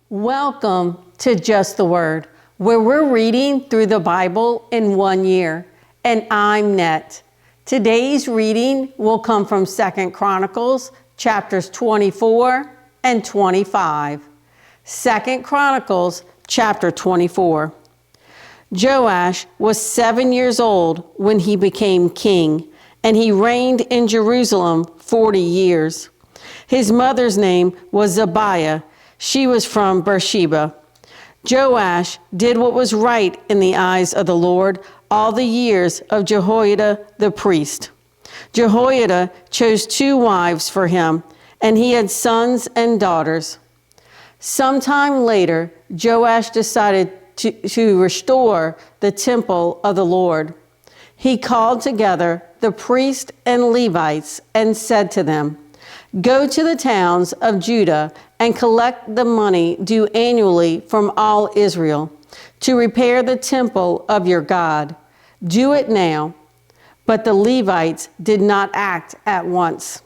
Welcome to Just the Word, where we're reading through the Bible in 1 year. And I'm Net. Today's reading will come from 2 Chronicles, chapters 24 and 25. 2 Chronicles, chapter 24. Joash was 7 years old when he became king, and he reigned in Jerusalem 40 years. His mother's name was Zebiah. She was from Beersheba. Joash did what was right in the eyes of the Lord all the years of Jehoiada the priest. Jehoiada chose 2 wives for him, and he had sons and daughters. Sometime later, Joash decided to restore the temple of the Lord. He called together the priests and Levites and said to them, "Go to the towns of Judah and collect the money due annually from all Israel to repair the temple of your God. Do it now." But the Levites did not act at once.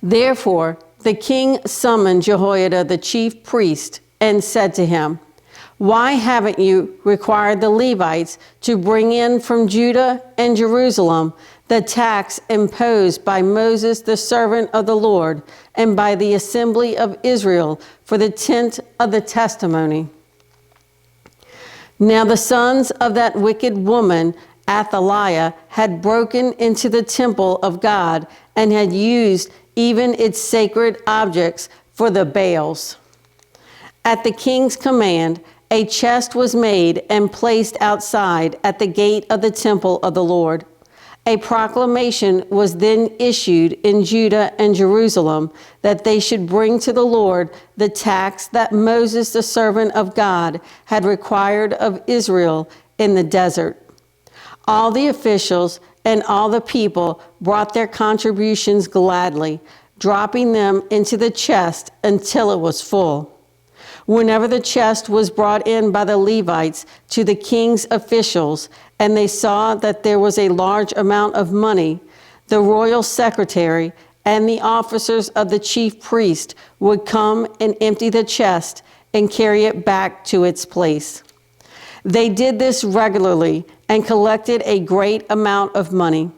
Therefore, the king summoned Jehoiada the chief priest and said to him, "Why haven't you required the Levites to bring in from Judah and Jerusalem the tax imposed by Moses, the servant of the Lord, and by the assembly of Israel for the tent of the testimony?" Now the sons of that wicked woman, Athaliah, had broken into the temple of God and had used even its sacred objects for the Baals. At the king's command, a chest was made and placed outside at the gate of the temple of the Lord. A proclamation was then issued in Judah and Jerusalem that they should bring to the Lord the tax that Moses, the servant of God, had required of Israel in the desert. All the officials and all the people brought their contributions gladly, dropping them into the chest until it was full. Whenever the chest was brought in by the Levites to the king's officials, and they saw that there was a large amount of money, the royal secretary and the officers of the chief priest would come and empty the chest and carry it back to its place. They did this regularly and collected a great amount of money.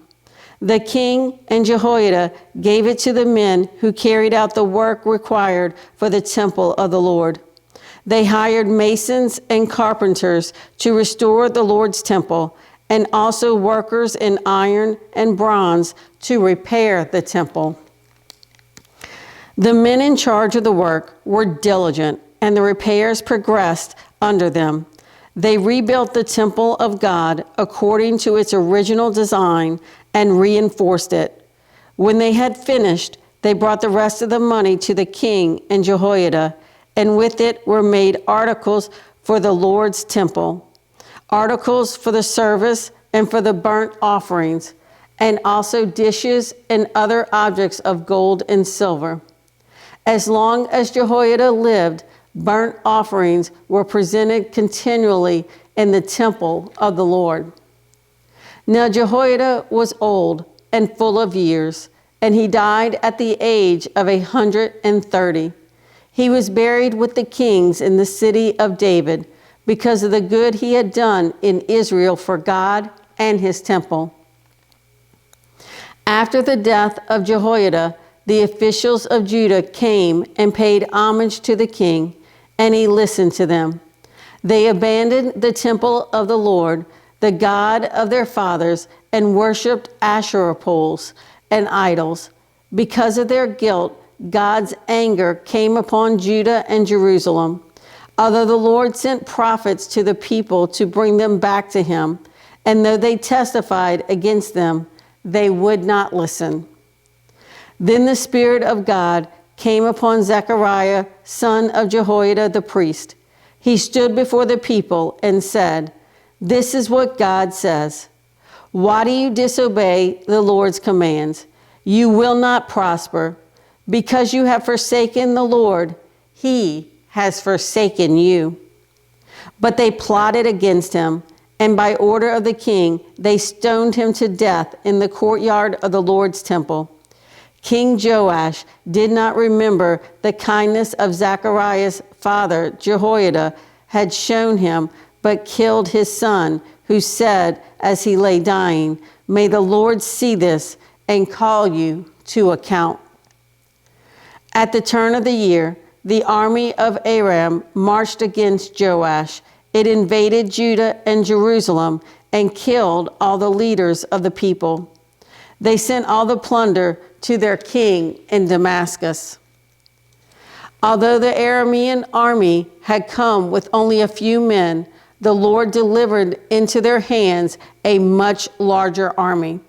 The king and Jehoiada gave it to the men who carried out the work required for the temple of the Lord. They hired masons and carpenters to restore the Lord's temple, and also workers in iron and bronze to repair the temple. The men in charge of the work were diligent, and the repairs progressed under them. They rebuilt the temple of God according to its original design and reinforced it. When they had finished, they brought the rest of the money to the king and Jehoiada, and with it were made articles for the Lord's temple, articles for the service and for the burnt offerings, and also dishes and other objects of gold and silver. As long as Jehoiada lived, burnt offerings were presented continually in the temple of the Lord. Now Jehoiada was old and full of years, and he died at the age of 130. He was buried with the kings in the city of David because of the good he had done in Israel for God and his temple. After the death of Jehoiada, the officials of Judah came and paid homage to the king, and he listened to them. They abandoned the temple of the Lord, the God of their fathers, and worshipped Asherah poles and idols. Because of their guilt, God's anger came upon Judah and Jerusalem. Although the Lord sent prophets to the people to bring them back to him, and though they testified against them, they would not listen. Then the Spirit of God came upon Zechariah, son of Jehoiada the priest. He stood before the people and said, "This is what God says. Why do you disobey the Lord's commands? You will not prosper. Because you have forsaken the Lord, he has forsaken you." But they plotted against him, and by order of the king, they stoned him to death in the courtyard of the Lord's temple. King Joash did not remember the kindness of Zechariah's father Jehoiada had shown him, but killed his son, who said as he lay dying, "May the Lord see this and call you to account." At the turn of the year, the army of Aram marched against Joash. It invaded Judah and Jerusalem and killed all the leaders of the people. They sent all the plunder to their king in Damascus. Although the Aramean army had come with only a few men, the Lord delivered into their hands a much larger army.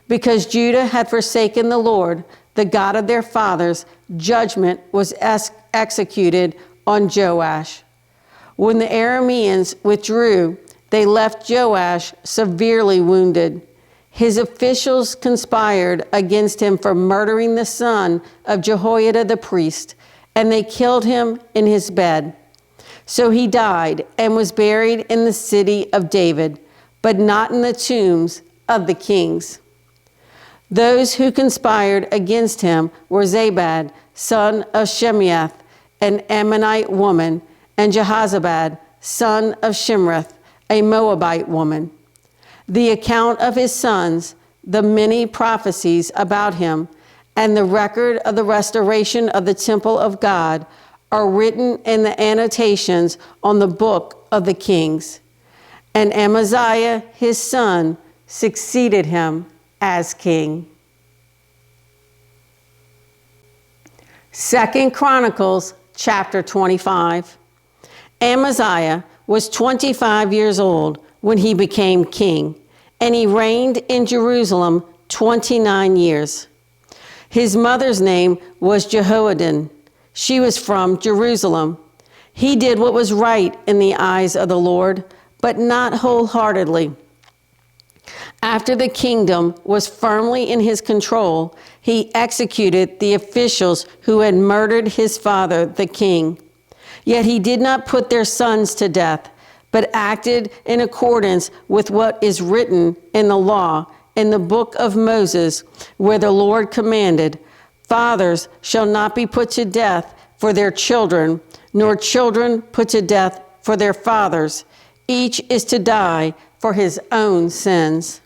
Because Judah had forsaken the Lord, the God of their fathers, judgment was executed on Joash. When the Arameans withdrew, they left Joash severely wounded. His officials conspired against him for murdering the son of Jehoiada the priest, and they killed him in his bed. So he died and was buried in the city of David, but not in the tombs of the kings. Those who conspired against him were Zabad, son of Shemiath, an Ammonite woman, and Jehozabad, son of Shimrith, a Moabite woman. The account of his sons, the many prophecies about him, and the record of the restoration of the temple of God are written in the annotations on the book of the kings. And Amaziah, his son, succeeded him as king. 2 Chronicles chapter 25. Amaziah was 25 years old when he became king, and he reigned in Jerusalem 29 years. His mother's name was Jehoaddan. She was from Jerusalem. He did what was right in the eyes of the Lord, but not wholeheartedly. After the kingdom was firmly in his control, he executed the officials who had murdered his father, the king. Yet he did not put their sons to death, but acted in accordance with what is written in the law, in the book of Moses, where the Lord commanded, "Fathers shall not be put to death for their children, nor children put to death for their fathers. Each is to die for his own sins."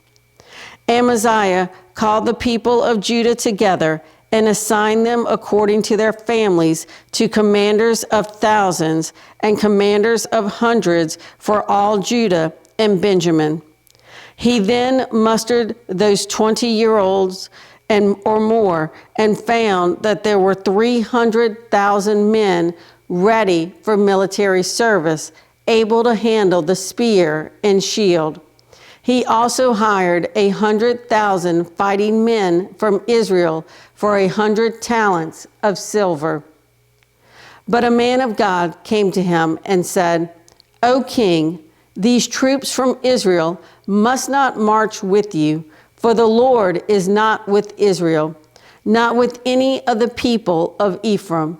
Amaziah called the people of Judah together and assigned them according to their families to commanders of thousands and commanders of hundreds for all Judah and Benjamin. He then mustered those 20-year-olds or more and found that there were 300,000 men ready for military service, able to handle the spear and shield. He also hired 100,000 fighting men from Israel for 100 talents of silver. But a man of God came to him and said, "O king, these troops from Israel must not march with you, for the Lord is not with Israel, not with any of the people of Ephraim.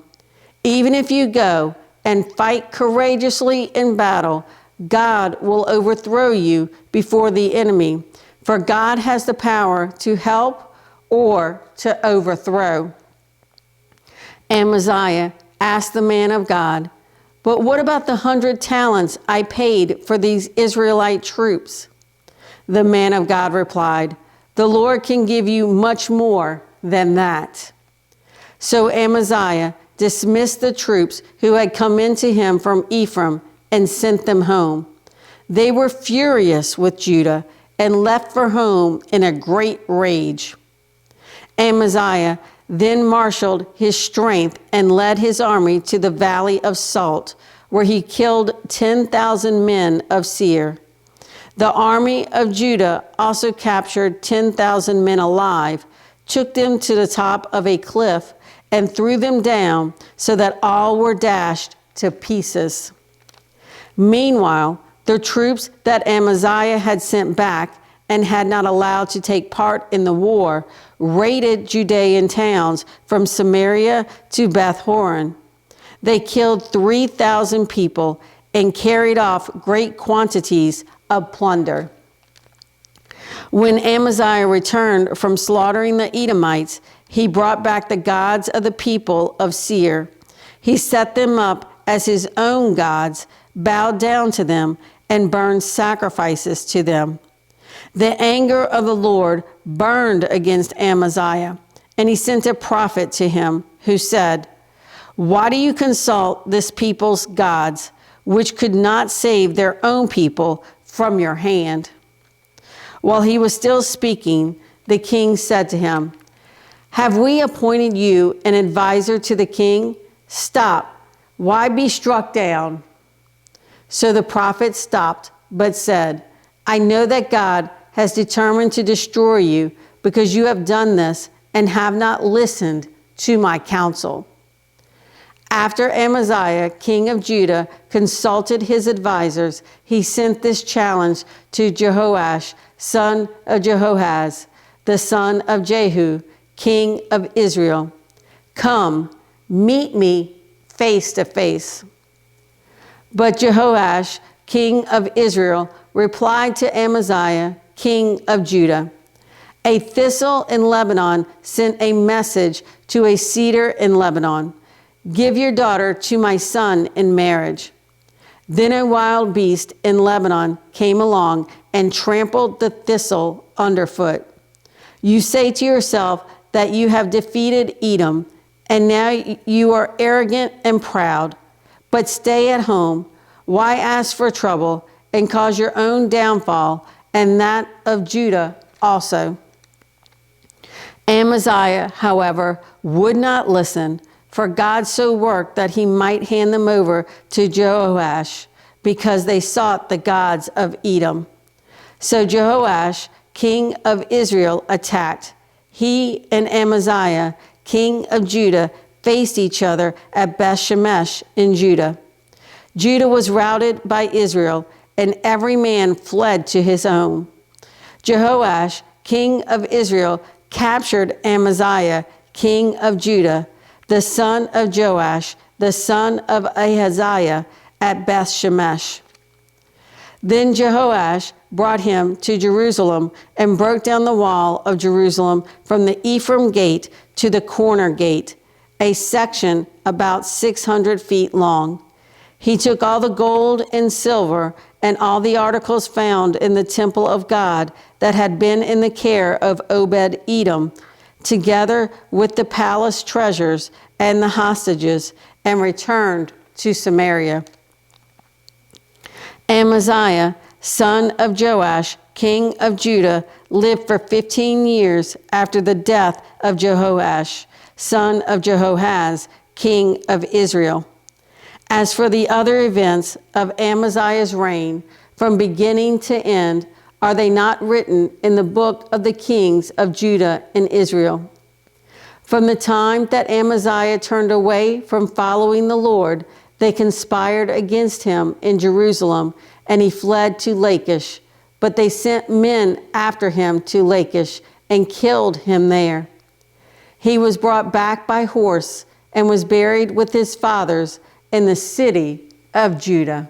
Even if you go and fight courageously in battle, God will overthrow you before the enemy, for God has the power to help or to overthrow." Amaziah asked the man of God, "But what about the 100 talents I paid for these Israelite troops?" The man of God replied, "The Lord can give you much more than that." So Amaziah dismissed the troops who had come into him from Ephraim and sent them home. They were furious with Judah and left for home in a great rage. Amaziah then marshaled his strength and led his army to the valley of Salt, where he killed 10,000 men of Seir. The army of Judah also captured 10,000 men alive, took them to the top of a cliff, and threw them down so that all were dashed to pieces. Meanwhile, the troops that Amaziah had sent back and had not allowed to take part in the war raided Judean towns from Samaria to Beth Horon. They killed 3,000 people and carried off great quantities of plunder. When Amaziah returned from slaughtering the Edomites, He brought back the gods of the people of Seir. He set them up as his own gods, bowed down to them, and burned sacrifices to them. The anger of the Lord burned against Amaziah, and he sent a prophet to him who said, "Why do you consult this people's gods, which could not save their own people from your hand?" While he was still speaking, the king said to him, "Have we appointed you an advisor to the king? Stop. Why be struck down?" So the prophet stopped, but said, "I know that God has determined to destroy you because you have done this and have not listened to my counsel." After Amaziah, king of Judah, consulted his advisors, he sent this challenge to Jehoash, son of Jehoahaz, the son of Jehu, king of Israel. "Come, meet me face to face." But Jehoash, king of Israel, replied to Amaziah, king of Judah, "A thistle in Lebanon sent a message to a cedar in Lebanon. Give your daughter to my son in marriage." Then a wild beast in Lebanon came along and trampled the thistle underfoot. You say to yourself that you have defeated Edom, and now you are arrogant and proud. But stay at home. Why ask for trouble and cause your own downfall and that of Judah also? Amaziah, however, would not listen, for God so worked that he might hand them over to Jehoash, because they sought the gods of Edom. So Jehoash, king of Israel, attacked. He and Amaziah, king of Judah, faced each other at Beth-shemesh in Judah. Judah was routed by Israel, and every man fled to his own. Jehoash, king of Israel, captured Amaziah, king of Judah, the son of Joash, the son of Ahaziah, at Beth-shemesh. Then Jehoash brought him to Jerusalem and broke down the wall of Jerusalem from the Ephraim gate to the corner gate, a section about 600 feet long. He took all the gold and silver and all the articles found in the temple of God that had been in the care of Obed-Edom, together with the palace treasures and the hostages, and returned to Samaria. Amaziah, son of Joash, king of Judah, lived for 15 years after the death of Jehoash, son of Jehoahaz, king of Israel. As for the other events of Amaziah's reign, from beginning to end, are they not written in the book of the kings of Judah and Israel? From the time that Amaziah turned away from following the Lord, they conspired against him in Jerusalem, and he fled to Lachish. But they sent men after him to Lachish and killed him there. He was brought back by horse and was buried with his fathers in the city of Judah.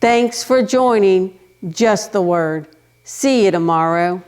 Thanks for joining Just the Word. See you tomorrow.